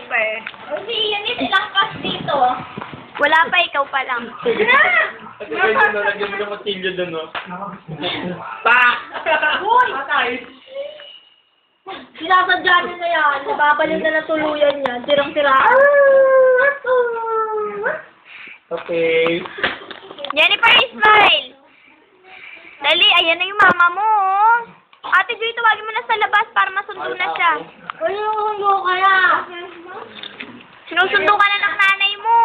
Jennifer. Si Ian, ilang kas dito? Wala pa, ikaw pa lang. At kaya yun, no, lagyan mo ng matilyo doon, no? Pa! Uy! Patay! Sinasadya niyo na yan. Nababaliw na ng tuluyan yan. Tirang-tira. Okay. Jennifer, smile! Dali, ayan na yung mama mo, oh. Ate Joy, tawagin mo na sa labas para masundo na siya. Uy, hulo ka na. Sinusundo ka na ng nanay mo.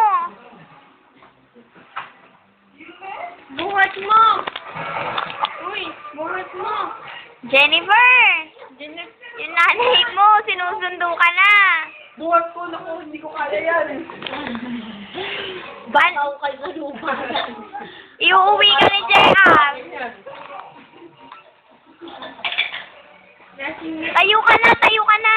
Buhat mo. Uy, buhat mo. Jennifer! Yung nanay mo, sinusundo ka na. Buhat ko, naku, hindi ko kaya yan. Banaw kayo sa lupa. Iuuwi ka ni JR. Tayo ka na, tayo ka na.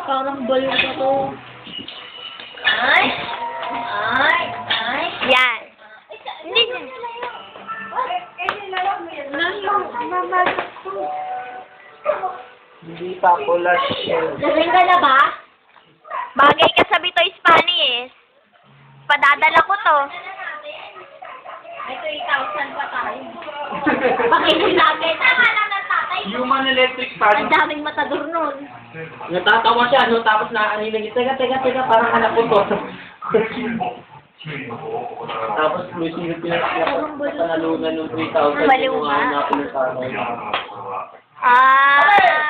Parang baliw ka to. Ay! Ay! Ay! Yan. Hindi. Hindi pa ako last shell. Lasing ka na ba? Bagay ka sa Bitoy Spanish. Padadala ko to. Ay, 3,000 pa tayo. Pakinig natin. Tama lang ng tatay. Human electric fan. Ang daming matador nun. Natatawa siya, no? Tapos nakanilig. Teka, parang anak ko to. Tapos lusin yung pinalunan ng 3,000. Baliw nga. Hanapin sa akin. Ah.